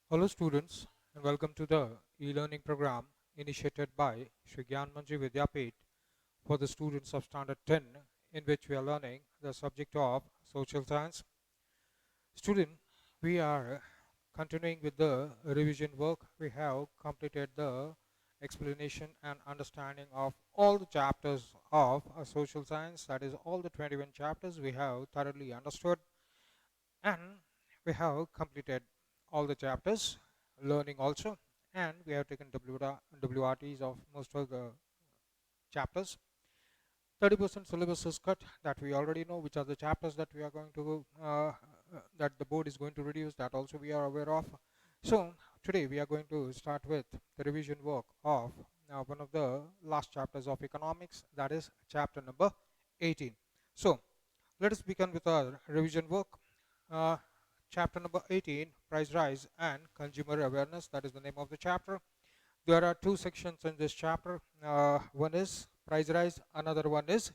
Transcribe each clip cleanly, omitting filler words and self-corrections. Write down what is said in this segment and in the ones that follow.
Hello students and welcome to the e-learning program initiated by Shri Gyan Manji Vidyapit for the students of Standard 10, in which we are learning the subject of social science. Student, we are continuing with the revision work. We have completed the explanation and understanding of all the chapters of social science, that is all the 21 chapters we have thoroughly understood, and we have completed all the chapters learning also, and we have taken WRTs of most of the chapters. 30% syllabus is cut, that we already know which are the chapters that we are going to that the board is going to reduce, that also we are aware of. So today we are going to start with the revision work of one of the last chapters of economics, that is chapter number 18. So let us begin with our revision work. uh, Chapter number 18, price rise and consumer awareness, that is the name of the chapter. There are two sections in this chapter. One is price rise, another one is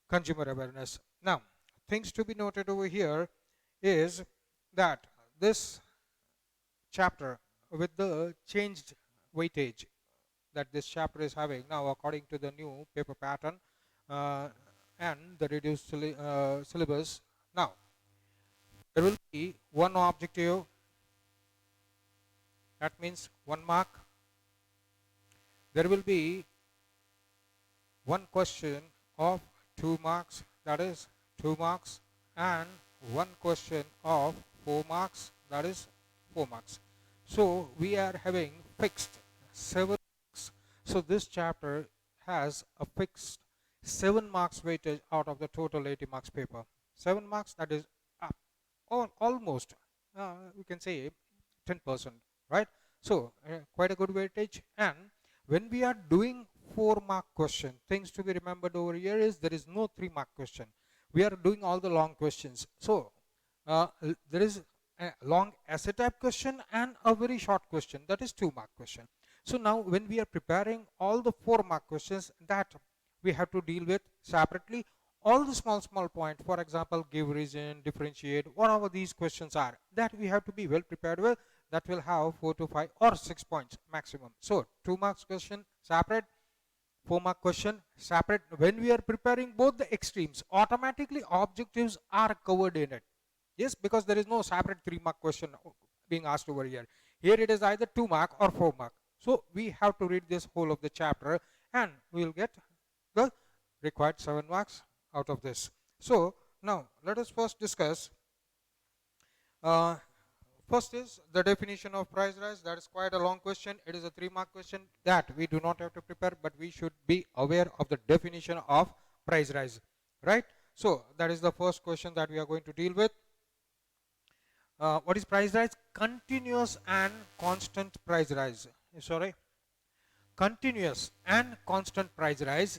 consumer awareness. Now, things to be noted over here is that this chapter, with the changed weightage that this chapter is having now according to the new paper pattern uh, and the reduced syllabus, now there will be one objective, that means 1 mark. There will be one question of 2 marks, that is 2 marks, and one question of 4 marks, that is 4 marks. So we are having fixed 7 marks. So this chapter has a fixed 7 marks weightage out of the total 80 marks paper. 7 marks, that is up, almost we can say 10%, right? So quite a good weightage. And when we are doing 4 mark question, things to be remembered over here is there is no 3 mark question. We are doing all the long questions. So there is a long essay type question and a very short question, that is 2 mark question. So now when we are preparing all the 4 mark questions, that we have to deal with separately all the small point. For example, give reason, differentiate, whatever these questions are, that we have to be well prepared with. That will have 4 to 5 or 6 points maximum. So 2 marks question separate, 4 mark question separate. When we are preparing both the extremes, automatically objectives are covered in it. Yes, because there is no separate 3 mark question being asked over here. Here it is either 2 mark or 4 mark. So we have to read this whole of the chapter and we will get the required 7 marks out of this. So now let us first discuss. Uh, First is the definition of price rise. That is quite a long question. It is a 3 mark question that we do not have to prepare, but we should be aware of the definition of price rise, right? So that is the first question that we are going to deal with. What is price rise? Continuous and constant price rise. Sorry, continuous and constant price rise,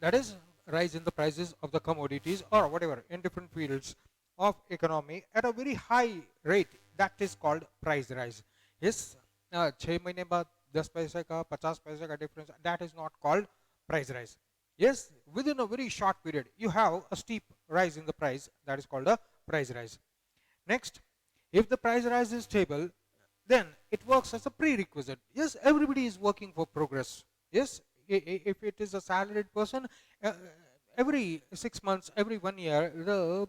that is rise in the prices of the commodities or whatever in different fields of economy at a very high rate, that is called price rise. Yes, 6 महीने बाद 10 पैसे का 50 पैसे का difference, that is not called price rise. Yes, within a very short period you have a steep rise in the price, that is called a price rise. Next, if the price rise is stable, then it works as a prerequisite. Yes, everybody is working for progress. Yes, if it is a salaried person, every 6 months, every 1 year, the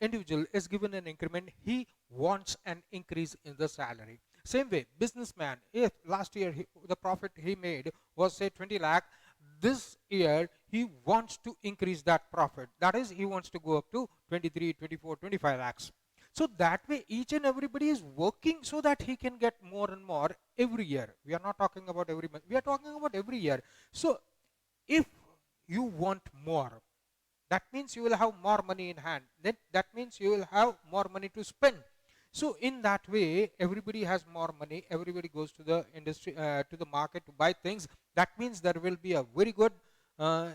individual is given an increment. He wants an increase in the salary. Same way, businessman, if last year the profit he made was say 20 lakh, this year he wants to increase that profit. That is, he wants to go up to 23, 24, 25 lakhs. So that way each and everybody is working so that he can get more and more every year. We are not talking about every month, we are talking about every year. So if you want more, that means you will have more money in hand, then that means you will have more money to spend. So in that way everybody has more money, everybody goes to the industry, to the market to buy things. That means there will be a very good uh,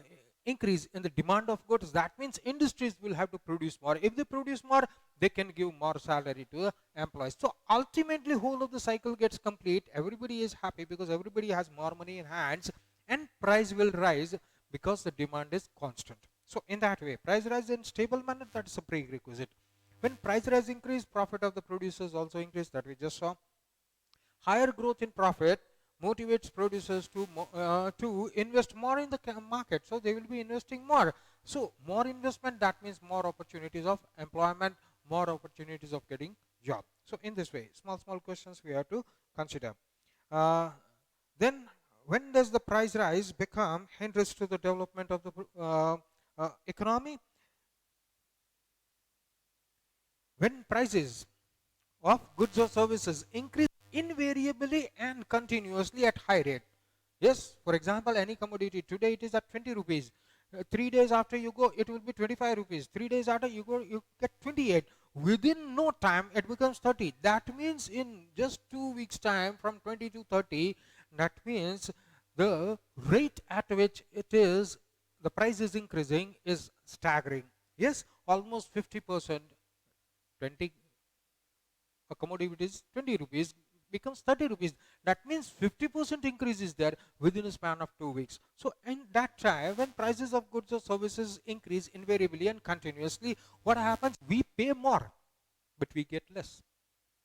increase in the demand of goods. That means industries will have to produce more. If they produce more, they can give more salary to the employees. So ultimately whole of the cycle gets complete, everybody is happy because everybody has more money in hands, and price will rise because the demand is constant. So in that way price rise in stable manner, that is a prerequisite. When price rise increase, profit of the producers also increase, that we just saw. Higher growth in profit motivates producers to invest more in the market, so they will be investing more. So more investment, that means more opportunities of employment, more opportunities of getting job. So in this way, small questions we have to consider. uh, then when does the price rise become hindrance to the development of the economy? When prices of goods or services increase invariably and continuously at high rate. Yes, for example, any commodity today it is at 20 rupees. 3 days after you go, it will be 25 rupees. 3 days after you go, you get 28. Within no time, it becomes 30. That means in just 2 weeks' time, from 20 to 30, that means the rate at which the price is increasing is staggering. Yes, almost 50%. 20 a commodity is 20 rupees becomes 30 rupees. That means 50% increase is there within a span of 2 weeks. So in that time, when prices of goods or services increase invariably and continuously, what happens? We pay more, but we get less.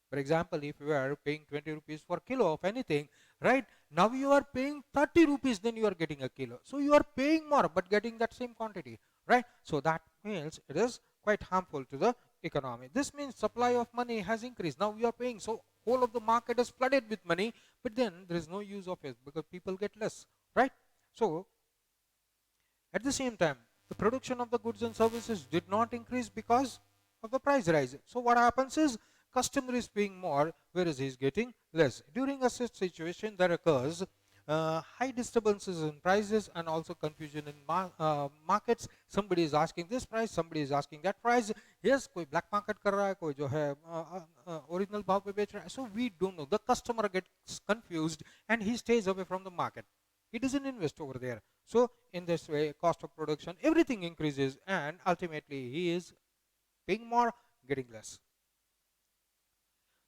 For example, if you are paying 20 rupees for kilo of anything, right? Now you are paying 30 rupees, then you are getting a kilo. So you are paying more, but getting that same quantity, right? So that means it is quite harmful to the economy. This means supply of money has increased. Now we are paying, so whole of the market is flooded with money, but then there is no use of it because people get less, right? So at the same time, the production of the goods and services did not increase because of the price rise. So what happens is customer is paying more, whereas he is getting less. During a such situation, there occurs high disturbances in prices and also confusion in markets. Somebody is asking this price, somebody is asking that price. Yes, कोई black market कर रहा है, कोई जो है original भाव पे बेच रहा है. So we don't know. The customer gets confused and he stays away from the market. He doesn't invest over there. So in this way, cost of production, everything increases, and ultimately he is paying more, getting less.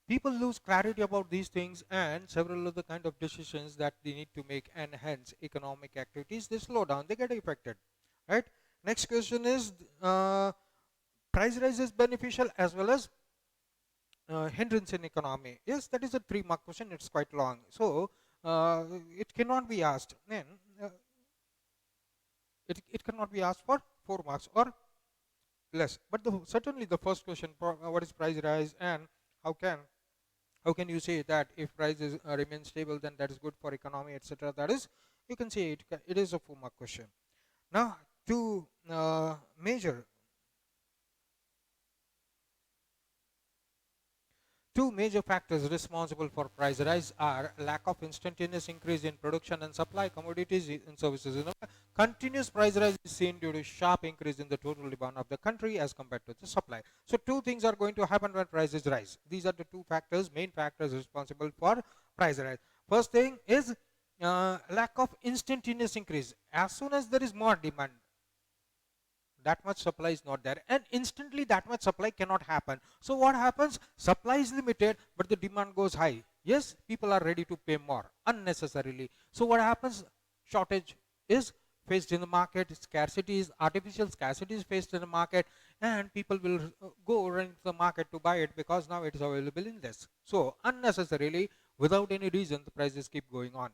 People lose clarity about these things, and several of the kind of decisions that they need to make, and hence economic activities, they slow down, they get affected, right? Next question is, price rise is beneficial as well as hindrance in economy. Yes, that is a 3-mark question. It's quite long, so it cannot be asked. Then it cannot be asked for 4 marks or less. But certainly the first question, what is price rise, and how can you say that if prices remain stable, then that is good for economy, etc. That is, you can say it is a 4-mark question. Now, to measure two major factors responsible for price rise are lack of instantaneous increase in production and supply commodities and services. Continuous price rise is seen due to sharp increase in the total demand of the country as compared to the supply. So two things are going to happen when prices rise. These are the two factors, main factors responsible for price rise. First thing is lack of instantaneous increase. As soon as there is more demand, that much supply is not there, and instantly that much supply cannot happen. So what happens? Supply is limited, but the demand goes high. Yes, people are ready to pay more unnecessarily. So what happens? Shortage is faced in the market, artificial scarcity is faced in the market, and people will go run to the market to buy it because now it is available in less. So unnecessarily, without any reason, the prices keep going on.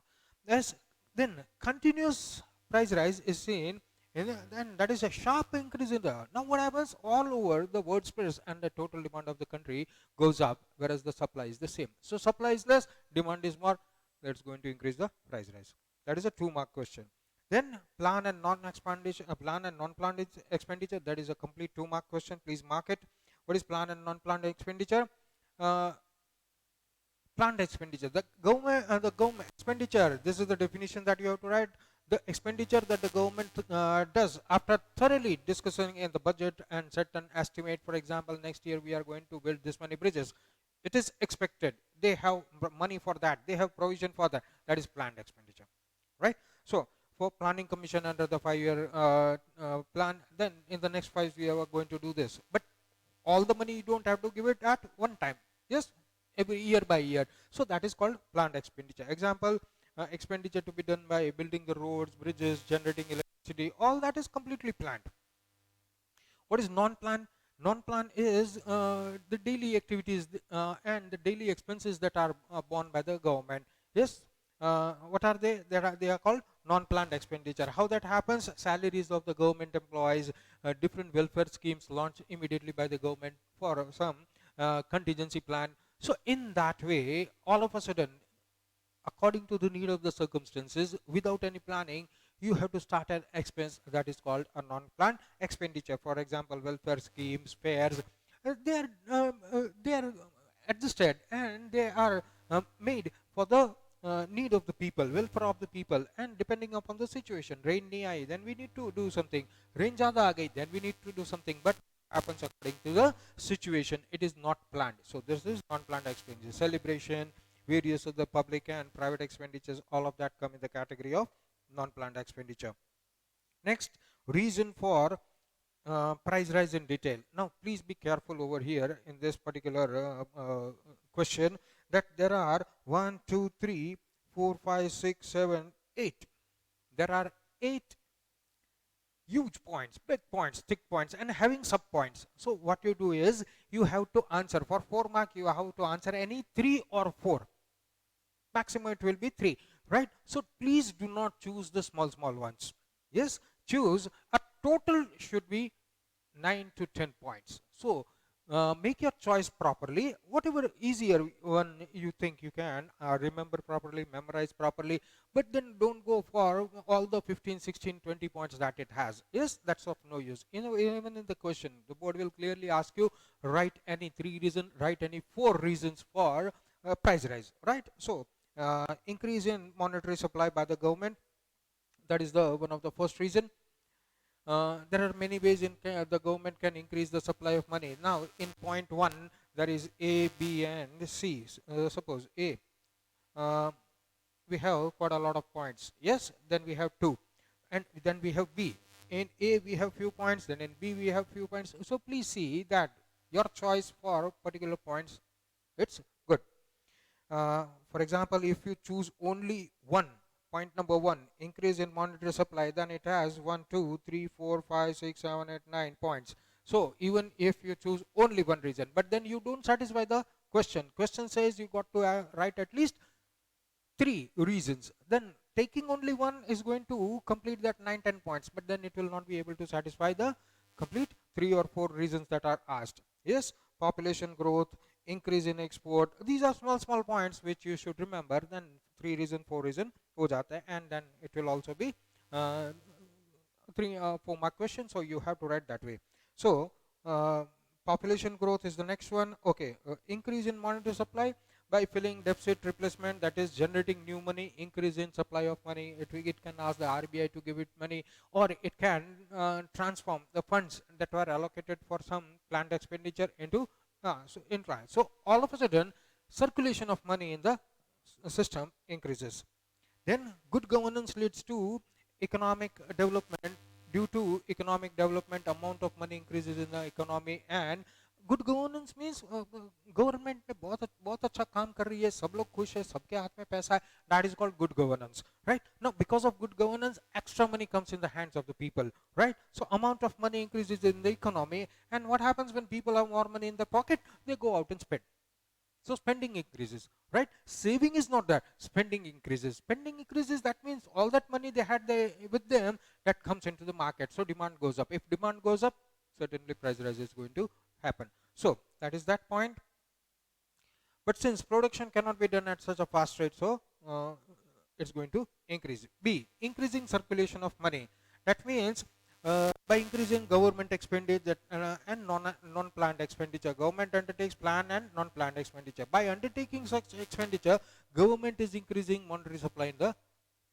Yes, then continuous price rise is seen, and that is a sharp increase in the. Now what happens? All over the world spreads, and the total demand of the country goes up, whereas the supply is the same. So supply is less, demand is more. That's going to increase the price rise. That is a 2-mark question. Then plan and non-planned expenditure. That is a complete 2-mark question. Please mark it. What is plan and non-planned expenditure? Planned expenditure. The government expenditure. This is the definition that you have to write. The expenditure that the government does after thoroughly discussing in the budget and set an estimate. For example, next year we are going to build this many bridges. It is expected. They have money for that. They have provision for that. That is planned expenditure, right? So for planning commission under the 5-year plan, then in the next 5 years we are going to do this. But all the money you don't have to give it at one time. Yes, every year by year. So that is called planned expenditure. Example, expenditure to be done by building the roads, bridges, generating electricity, all that is completely planned. What is non-planned? Non-planned is the daily activities and the daily expenses that are borne by the government. Yes, what are they? They are called non-planned expenditure. How that happens? Salaries of the government employees, different welfare schemes launched immediately by the government for some contingency plan. So in that way, all of a sudden, according to the need of the circumstances, without any planning, you have to start an expense that is called a non-planned expenditure. For example, welfare schemes, fairs, they are adjusted and they are made for the need of the people, welfare of the people, and depending upon the situation. Rain nahi aayi, then we need to do something. Rain zyada aa gayi, then we need to do something. But happens according to the situation. It is not planned. So this is non-planned expenditure. Celebration, various of the public and private expenditures, all of that come in the category of non-planned expenditure. Next, reason for price rise in detail. Now please be careful over here in this particular question, that there are 1 2 3 4 5 6 7 8, there are 8 huge points, big points, thick points, and having sub points. So what you do is, you have to answer for 4 mark, you have to answer any 3 or 4. Maximum it will be 3, right? So please do not choose the small ones. Yes, choose a total should be 9 to 10 points. So make your choice properly. Whatever easier one you think you can remember properly, memorize properly, but then don't go for all the 15, 16, 20 points that it has. Yes, that's of no use. Even in the question, the board will clearly ask you, write any 3 reasons, write any 4 reasons for price rise, right? So increase in monetary supply by the government, that is the one of the first reason. There are many ways in the government can increase the supply of money. Now in point 1 there is A, B and C. Suppose A, uh, we have quite a lot of points. Yes, then we have 2, and then we have B. In A we have few points, then in B we have few points. So please see that your choice for particular points, it's good. For example, if you choose only one, point number 1, increase in monetary supply, then it has 1 2 3 4 5 6 7 8 9 points. So even if you choose only one reason, but then you don't satisfy the question says you got to write at least 3 reasons, then taking only one is going to complete that 9 10 points, but then it will not be able to satisfy the complete 3 or 4 reasons that are asked. Yes, population growth, increase in export, these are small points which you should remember. Then 3 reason 4 reason ho jata hai, and then it will also be 3 4 mark question, so you have to write that way. So uh, population growth is the next one. Okay, increase in monetary supply by filling deficit replacement, that is generating new money. Increase in supply of money, it can ask the RBI to give it money, or it can transform the funds that were allocated for some planned expenditure into so all of a sudden circulation of money in the system increases. Then good governance leads to economic development. Due to economic development, amount of money increases in the economy. And good governance means government ने बहुत अच्छा काम कर रही है, सब लोग खुश है, सबके हाथ में पैसा है. That is called good governance, right? Now because of good governance, extra money comes in the hands of the people, right? So amount of money increases in the economy, and what happens when people have more money in their pocket? They go out and spend. So spending increases, right? Saving is not that. Spending increases. Spending increases, that means all that money they had with them, that comes into the market. So demand goes up. If demand goes up, certainly price rise is going to happen. So that is that point. But since production cannot be done at such a fast rate, so it's going to increase. B, increasing circulation of money. That means by increasing government expenditure and non-planned expenditure. Government undertakes planned and non-planned expenditure. By undertaking such expenditure, government is increasing monetary supply in the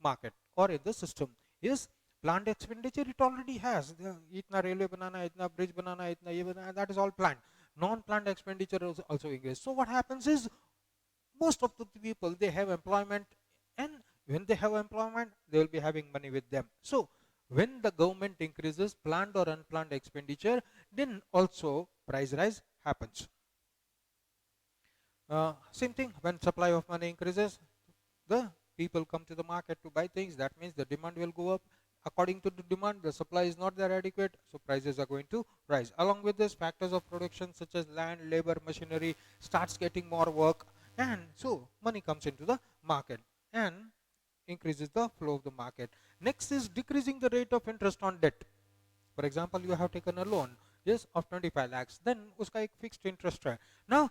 market or in the system. Yes, planned expenditure it already has. Itna railway banana, itna bridge banana, itna ye banana, that is all planned. Non-planned expenditure is also increased. So what happens is, most of the people, they have employment, and when they have employment, they will be having money with them. So when the government increases planned or unplanned expenditure, then also price rise happens. Same thing, when supply of money increases, the people come to the market to buy things. That means the demand will go up. according to the demand, the supply is not there adequate, so prices are going to rise. Along with this, factors of production such as land, labor, machinery starts getting more work, and so money comes into the market and increases the flow of the market. Next is decreasing the rate of interest on debt. For example, you have taken a loan, yes, of 25 lakhs, then uska ek fixed interest hai. Now,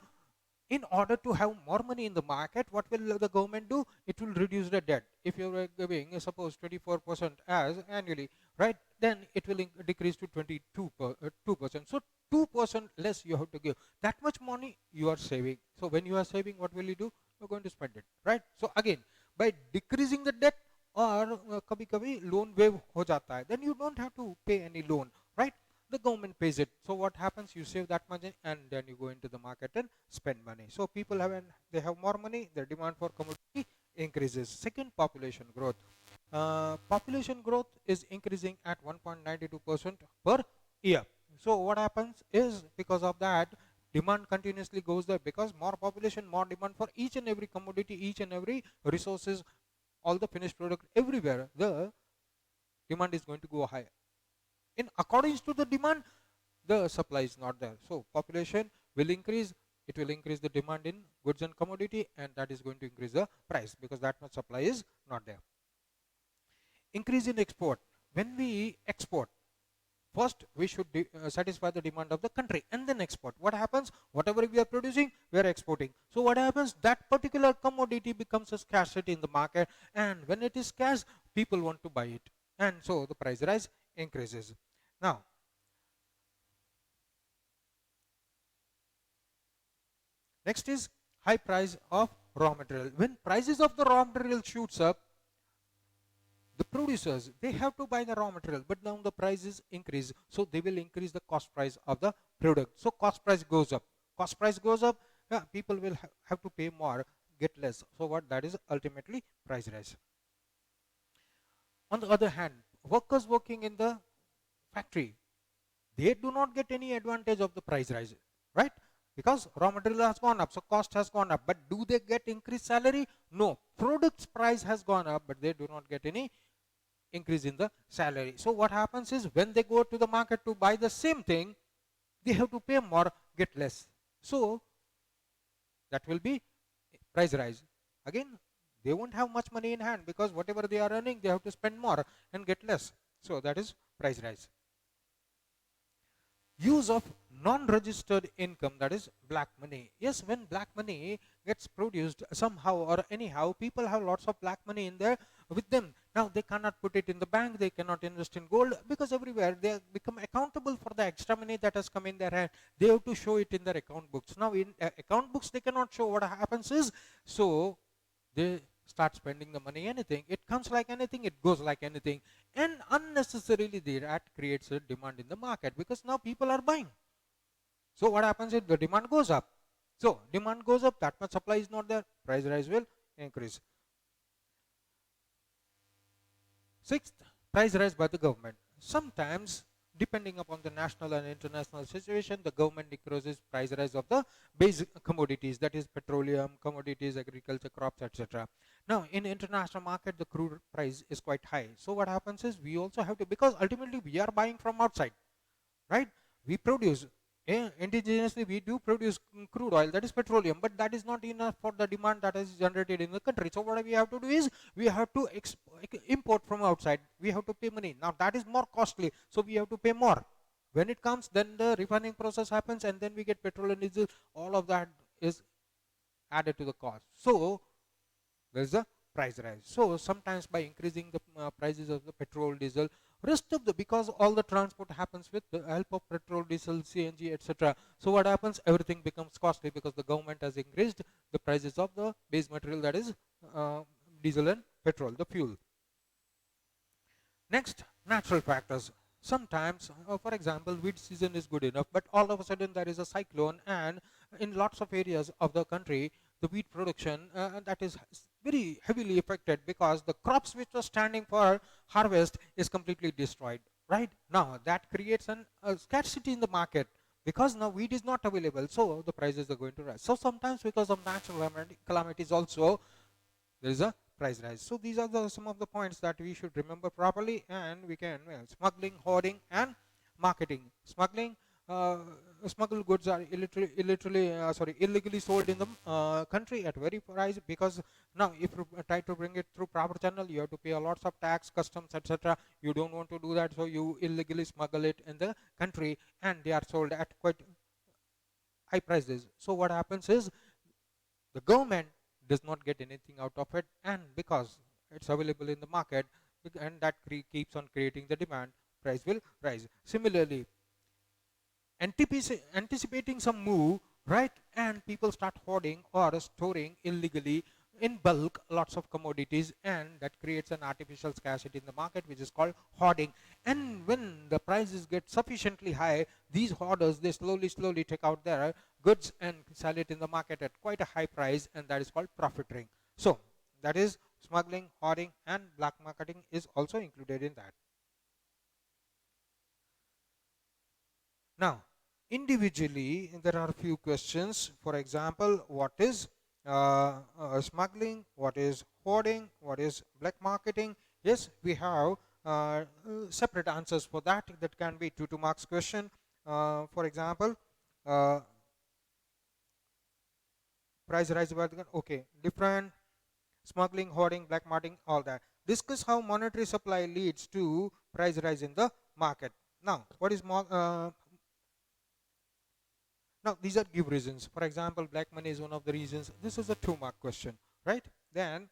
in order to have more money in the market, what will the government do? It will reduce the debt. If you are giving, suppose 24% as annually, right, then it will decrease to 2%. So 2% less you have to give. That much money you are saving. So when you are saving, what will you do? You're going to spend it, right? So again, by decreasing the debt, or kabhi kabhi loan waive ho jata hai, then you don't have to pay any loan, right? The government pays it. So what happens? You save that money and then you go into the market and spend money. So people they have more money, their demand for commodity increases. Second, population growth. Population growth is increasing at 1.92% per year. So what happens is, because of that, demand continuously goes there, because more population, more demand for each and every commodity, each and every resources, all the finished product, everywhere the demand is going to go higher. In accordance to the demand, the supply is not there. So population will increase, it will increase the demand in goods and commodity, and that is going to increase the price, because that much supply is not there. Increase in export. When we export, first we should satisfy the demand of the country and then export. What happens? Whatever we are producing, we are exporting. So what happens? That particular commodity becomes a scarcity in the market, and when it is scarce, people want to buy it, and so the price rise increases. Now, next is high price of raw material. When prices of the raw material shoots up, the producers, they have to buy the raw material, but now the prices increase, so they will increase the cost price of the product. So cost price goes up. Cost price goes up, yeah, people will have to pay more, get less. So what that is ultimately price rise. On the other hand, workers working in the factory, they do not get any advantage of the price rise, right? Because raw material has gone up, so cost has gone up. But do they get increased salary? No. Products price has gone up, but they do not get any increase in the salary. So what happens is, when they go to the market to buy the same thing, they have to pay more, get less. So that will be price rise. Again, they won't have much money in hand, because whatever they are earning, they have to spend more and get less. So that is price rise. Use of non-registered income, that is black money. Yes, when black money gets produced somehow or anyhow, people have lots of black money in there with them. Now they cannot put it in the bank, they cannot invest in gold, because everywhere they become accountable for the extra money that has come in their hand. They have to show it in their account books. Now in account books they cannot show. What happens is, so they start spending the money anything. It comes like anything, it goes like anything, and unnecessarily that creates a demand in the market, because now people are buying. So what happens is, the demand goes up. So demand goes up, that much supply is not there, price rise will increase. Sixth, price rise by the government. Sometimes, depending upon the national and international situation, the government decreases price rise of the basic commodities, that is petroleum, commodities, agriculture, crops, etc. Now, in international market, the crude price is quite high. So what happens is, we also have to, because ultimately we are buying from outside, right? We produce, indigenously we do produce crude oil, that is petroleum, but that is not enough for the demand that is generated in the country. So what we have to do is, we have to import from outside. We have to pay money. Now that is more costly, so we have to pay more. When it comes, then the refining process happens, and then we get petrol and diesel. All of that is added to the cost. So there is a price rise. So sometimes, by increasing the prices of the petrol, diesel, rest of the, because all the transport happens with the help of petrol, diesel, CNG, etc. So what happens? Everything becomes costly, because the government has increased the prices of the base material, that is diesel and petrol, the fuel. Next, natural factors. Sometimes, for example, wheat season is good enough, but all of a sudden there is a cyclone, and in lots of areas of the country, the wheat production that is very heavily affected, because the crops which were standing for harvest is completely destroyed. Right now, that creates a scarcity in the market, because now wheat is not available, so the prices are going to rise. So sometimes, because of natural calamities also, there is a price rise. So these are some of the points that we should remember properly, and we can, well, smuggling, hoarding, and marketing. Smuggling, uh, smuggled goods are illegally sold in the country at very price, because now if you try to bring it through proper channel, you have to pay a lots of tax, customs, etc. You don't want to do that, so you illegally smuggle it in the country, and they are sold at quite high prices. So what happens is the government does not get anything out of it, and because it's available in the market, and that keeps on creating the demand, price will rise. Similarly, anticipating some move, right, and people start hoarding or storing illegally in bulk lots of commodities, and that creates an artificial scarcity in the market, which is called hoarding. And when the prices get sufficiently high, these hoarders, they slowly take out their goods and sell it in the market at quite a high price, and that is called profiteering. So that is smuggling, hoarding, and black marketing is also included in that. Now, individually, there are a few questions. For example, what is smuggling? What is hoarding? What is black marketing? Yes, we have separate answers for that. That can be 2 marks question. For example, uh, price rise by the, okay, different smuggling, hoarding, black marketing, all that. Discuss how monetary supply leads to price rise in the market. Now, what is now, these are give reasons. For example, black money is one of the reasons. This is a 2 mark question, right? Then,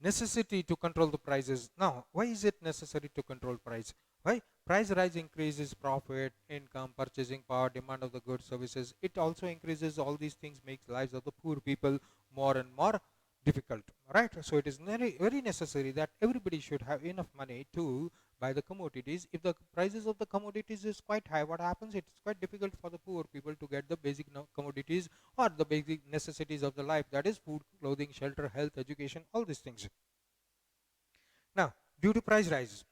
necessity to control the prices. Now, why is it necessary to control price? Why? Price rise increases profit, income, purchasing power, demand of the goods, services. It also increases all these things, makes lives of the poor people more and more difficult, right? So it is very necessary that everybody should have enough money to buy the commodities. If the prices of the commodities is quite high, what happens? It's quite difficult for the poor people to get the basic commodities or the basic necessities of the life, that is food, clothing, shelter, health, education, all these things. Now, due to price rise,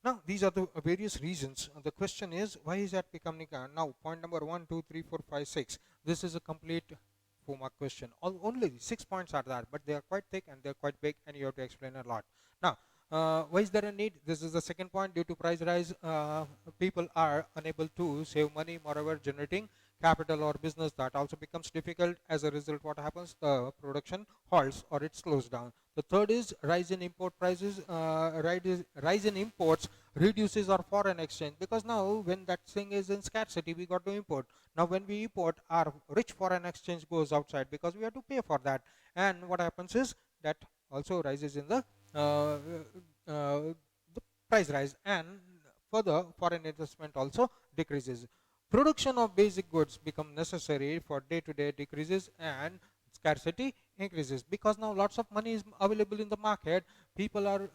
now these are the various reasons. The question is, why is that becoming? Now, point number 1, 2, 3, 4, 5, 6. This is a complete 4 mark question. Only 6 points are there, but they are quite thick and they are quite big, and you have to explain a lot. Now, why is there a need? This is the second point. Due to price rise, people are unable to save money, moreover generating capital or business, that also becomes difficult. As a result, what happens? The production halts or it slows down. The third is rise in import prices. Rise in imports reduces our foreign exchange, because now when that thing is in scarcity, we got to import. Now when we import, our rich foreign exchange goes outside, because we have to pay for that. And what happens is that also rises in uh, the price rise, and further foreign investment also decreases. Production of basic goods become necessary for day-to-day decreases, and scarcity increases, because now lots of money is available in the market. People are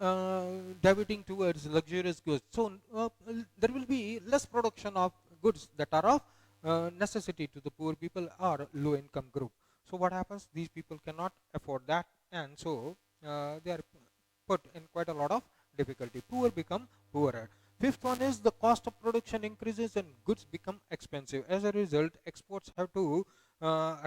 diverting towards luxurious goods, so there will be less production of goods that are of necessity to the poor people or low income group. So what happens? These people cannot afford that, and so they are put in quite a lot of difficulty. Poor become poorer. Fifth one is the cost of production increases and goods become expensive. As a result, exports have to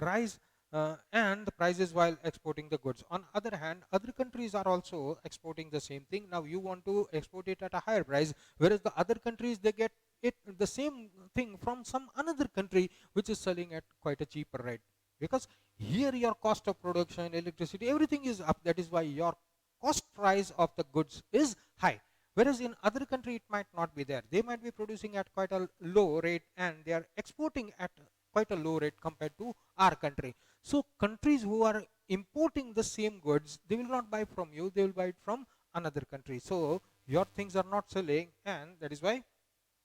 rise and the prices while exporting the goods. On other hand, other countries are also exporting the same thing. Now you want to export it at a higher price, whereas the other countries, they get it the same thing from some another country which is selling at quite a cheaper rate. Because here your cost of production, electricity, everything is up. That is why your cost price of the goods is high, whereas in other country it might not be there. They might be producing at quite a low rate, and they are exporting at quite a low rate compared to our country. So countries who are importing the same goods, they will not buy from you, they will buy it from another country. So your things are not selling, and that is why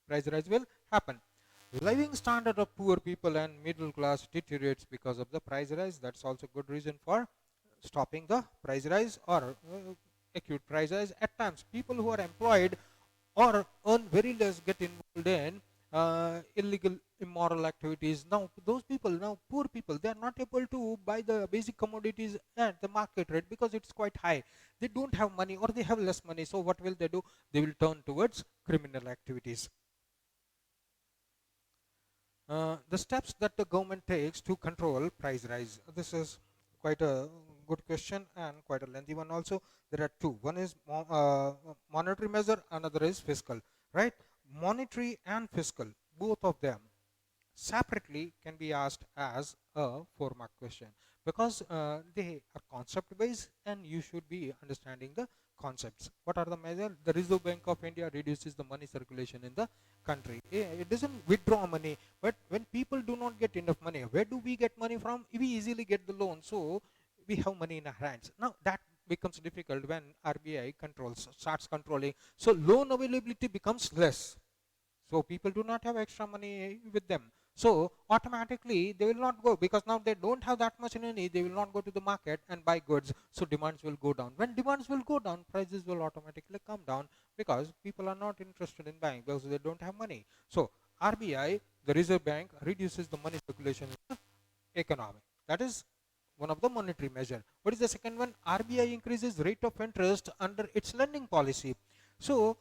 price rise will happen. Living standard of poor people and middle class deteriorates because of the price rise. That's also good reason for stopping the price rise or acute price rise. At times, people who are employed or earn very less get involved in illegal, immoral activities. Now, those people, now poor people, they are not able to buy the basic commodities at the market rate because it's quite high. They don't have money, or they have less money. So what will they do? They will turn towards criminal activities. The steps that the government takes to control price rise. This is quite a good question and quite a lengthy one also. There are two. One is monetary measure, another is fiscal, right? Monetary and fiscal, both of them separately can be asked as a 4-mark question, because they are concept based and you should be understanding the concepts. What are the measures? The Reserve Bank of India reduces the money circulation in the country. It doesn't withdraw money, but when people do not get enough money, where do we get money from? We easily get the loan, so we have money in our hands. Now that becomes difficult when RBI starts controlling, so loan availability becomes less, so people do not have extra money with them. So automatically they will not go, because now they don't have that much money. They will not go to the market and buy goods. So demands will go down. When demands will go down, prices will automatically come down, because people are not interested in buying because they don't have money. So RBI, the Reserve Bank, reduces the money circulation in the economy. That is one of the monetary measure. What is the second one? RBI increases rate of interest under its lending policy. So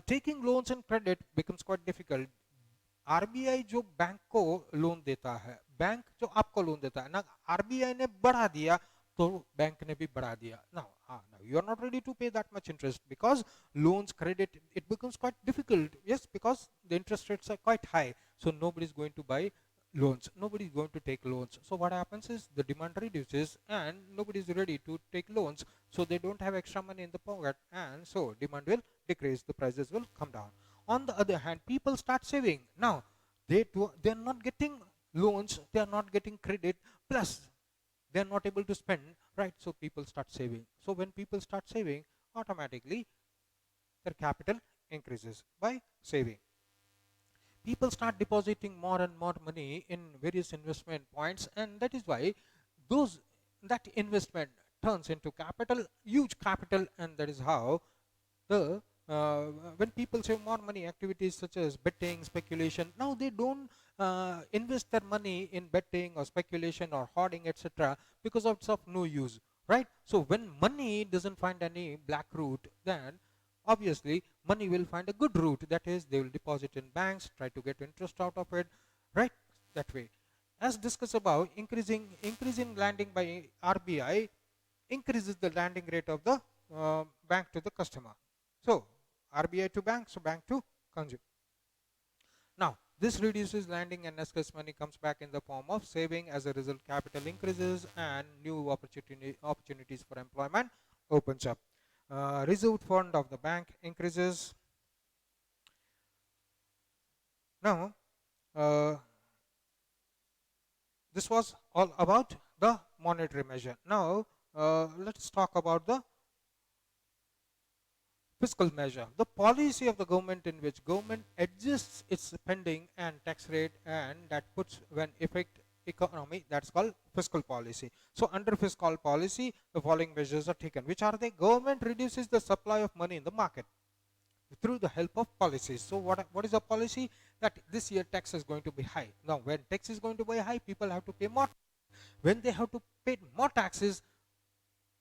taking loans and credit becomes quite difficult. RBI जो bank को loan देता है, bank जो आपको loan देता है ना, RBI ने बढ़ा दिया तो बैंक ने भी बढ़ा दिया. Now you are not ready to pay that much interest, because loans, credit, it becomes quite difficult. Yes, because the interest rates are quite high, so nobody is going to buy loans, nobody is going to take loans. So what happens is the demand reduces and nobody is ready to take loans, so they don't have extra money in the pocket, and so demand will decrease, the prices will come down. On the other hand, people start saving. Now they are not getting loans, they are not getting credit, plus they are not able to spend, right? So people start saving. So when people start saving, automatically their capital increases by saving. People start depositing more and more money in various investment points, and that is why those that investment turns into capital, huge capital, and that is how the uh, when people save more money, activities such as betting, speculation, now they don't invest their money in betting or speculation or hoarding, etc., because of it's of no use, right? So when money doesn't find any black route, then obviously money will find a good route, that is they will deposit in banks, try to get interest out of it, right? That way, as discussed above, increasing lending by RBI increases the lending rate of the bank to the customer. So RBI to bank, so bank to consumer. Now this reduces lending and excess money comes back in the form of saving. As a result, capital increases and new opportunities for employment opens up. Reserve fund of the bank increases. Now this was all about the monetary measure. Now let's talk about the fiscal measure, the policy of the government in which government adjusts its spending and tax rate, and that puts when effect economy, that's called fiscal policy. So under fiscal policy, the following measures are taken. Which are they? Government reduces the supply of money in the market through the help of policies. So what is the policy? That this year tax is going to be high. Now when tax is going to be high, people have to pay more. When they have to pay more taxes,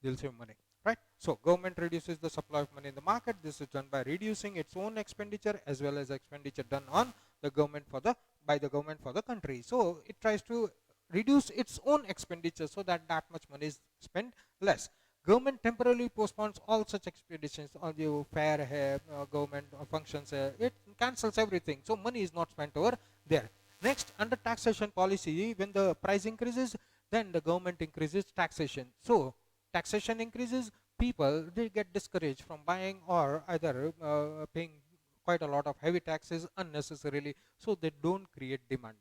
they'll save money, right? So government reduces the supply of money in the market. This is done by reducing its own expenditure as well as expenditure done on the government for the by the government for the country. So it tries to reduce its own expenditure so that that much money is spent less. Government temporarily postpones all such expenditures on the fair government functions. It cancels everything, so money is not spent over there. Next, under taxation policy, when the price increases, then the government increases taxation. So taxation increases, people they get discouraged from buying or either paying quite a lot of heavy taxes unnecessarily, so they don't create demand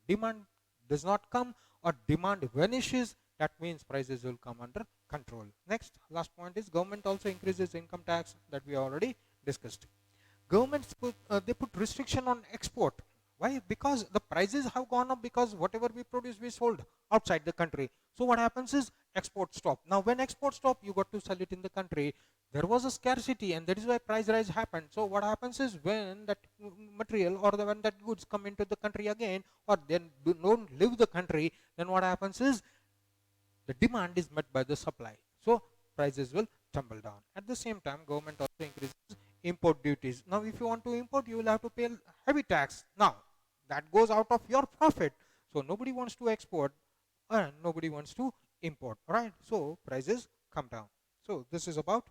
does not come, or demand vanishes, that means prices will come under control. Next, last point is government also increases income tax, that we already discussed. Governments they put restriction on export. Why? Because the prices have gone up, because whatever we produce we sold outside the country. So what happens is export stop. Now when export stop, you got to sell it in the country. There was a scarcity, and that is why price rise happened. So what happens is when that material or when that goods come into the country again, or then don't leave the country, then what happens is the demand is met by the supply, so prices will tumble down. At the same time, government also increases import duties. Now if you want to import, you will have to pay heavy tax. Now that goes out of your profit, So nobody wants to export and nobody wants to import, right? So prices come down. So this is about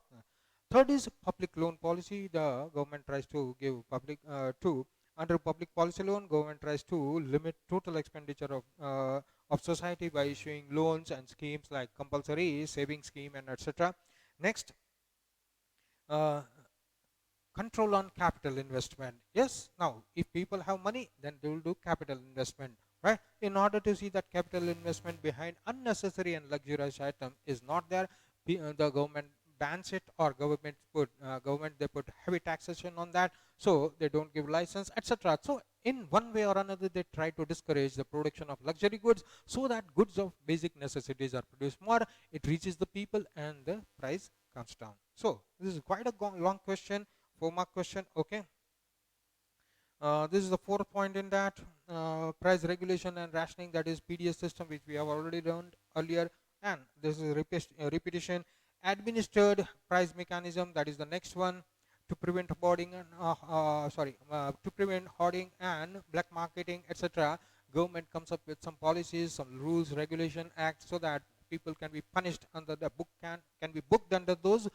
third is public loan policy. The government tries to give public to under public policy loan, government tries to limit total expenditure of society by issuing loans and schemes like compulsory saving scheme and etc. Next, uh, control on capital investment. Yes, now if people have money, then they will do capital investment, right? In order to see that capital investment behind unnecessary and luxurious item is not there, the government bans it, or government they put heavy taxation on that, so they don't give license, etc. So in one way or another they try to discourage the production of luxury goods, so that goods of basic necessities are produced more, it reaches the people and the price comes down. So this is quite a long question, 4 mark question. Okay, this is the fourth point in that, price regulation and rationing, that is PDS system, which we have already learned earlier. And this is repetition. Administered price mechanism, that is the next one, to prevent hoarding and to prevent hoarding and black marketing, etc. Government comes up with some policies, some rules, regulation, acts, so that people can be punished under the book, can be booked under those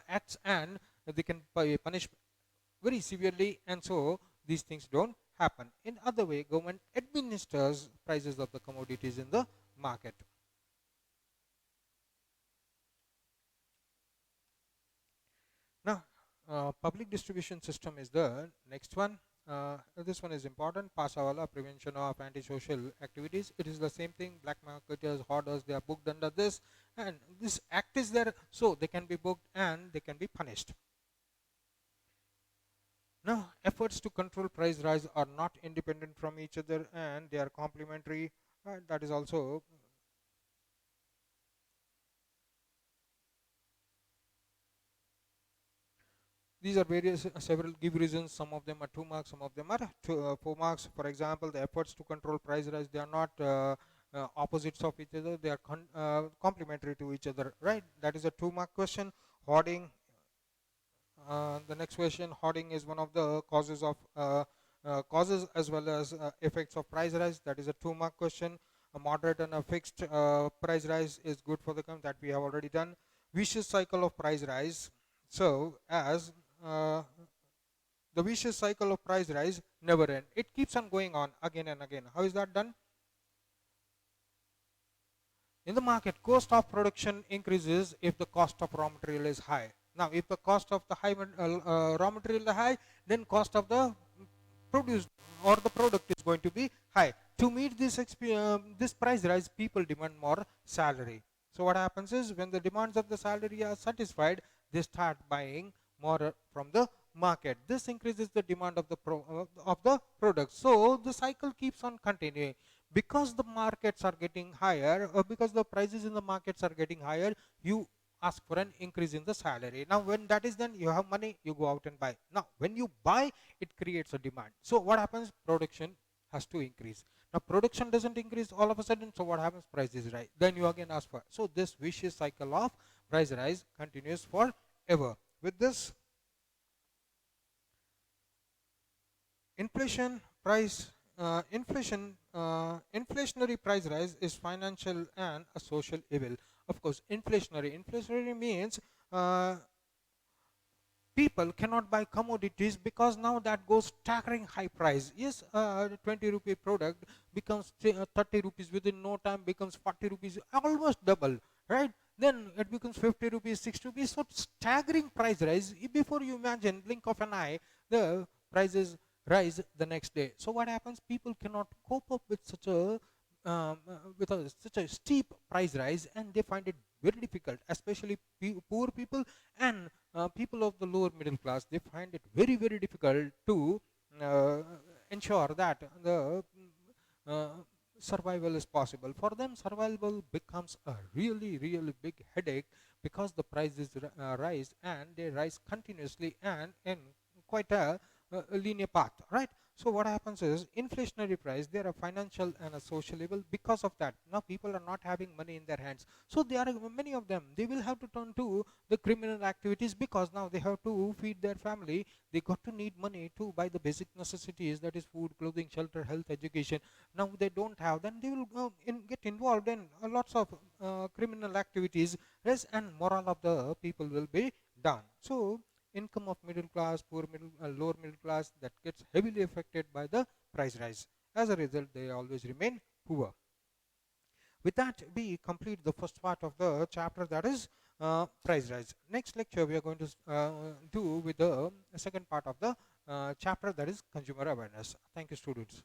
acts, and they can punish very severely, and so these things don't happen. In other way, government administers prices of the commodities in the market. Now, public distribution system is the next one. This one is important. Pasawala, prevention of antisocial activities. It is the same thing. Black marketers, hoarders, they are booked under this, and this act is there, so they can be booked and they can be punished. Now, efforts to control price rise are not independent from each other, and they are complementary. That is also, these are various several give reasons. Some of them are 2 marks, some of them are 4 marks. For example, the efforts to control price rise, they are not opposites of each other. They are complementary to each other, right? That is a 2 mark question. Hoarding. The next question, hoarding is one of the causes of causes as well as effects of price rise. That is a 2 mark question. A moderate and a fixed price rise is good for the company, that we have already done. Vicious cycle of price rise. So as the vicious cycle of price rise never end. It keeps on going on again and again. How is that done? In the market, cost of production increases if the cost of raw material is high. Now, if the cost of the raw material is high, then cost of the produced or the product is going to be high. To meet this price rise, people demand more salary. So what happens is, when the demands of the salary are satisfied, they start buying more from the market. This increases the demand of the product. So the cycle keeps on continuing. Because the markets are getting higher, or because the prices in the markets are getting higher, you ask for an increase in the salary. Now when that is done, you have money, you go out and buy. Now when you buy, it creates a demand. So what happens? Production has to increase. Now production doesn't increase all of a sudden, so what happens? Prices rise. Then you again ask for. So this vicious cycle of price rise continues forever. With this, inflationary price rise is financial and a social evil. Of course, inflationary means uh, people cannot buy commodities, because now that goes staggering high price. Yes, 20 rupee product becomes 30 rupees within no time, becomes 40 rupees, almost double, right? Then it becomes 50 rupees, 60 rupees. So staggering price rise. Before you imagine, blink of an eye, the prices rise the next day. So what happens? People cannot cope up with such a steep price rise, and they find it very difficult, especially poor people and people of the lower middle class. They find it very, very difficult to uh, ensure that the uh, survival is possible. For them, survival becomes a really, really big headache, because the prices rise, and they rise continuously and in quite a linear path, right? So what happens is inflationary price, they are a financial and a social evil. Because of that, now people are not having money in their hands, so there are many of them, they will have to turn to the criminal activities, because now they have to feed their family. They got to need money to buy the basic necessities, that is food, clothing, shelter, health, education. Now they don't have, then they will get involved in lots of criminal activities. Yes, and moral of the people will be down. So income of middle class, poor middle, lower middle class, that gets heavily affected by the price rise. As a result, they always remain poor. With that, we complete the first part of the chapter, that is price rise. Next lecture, we are going to do with the second part of the chapter, that is consumer awareness. Thank you, students.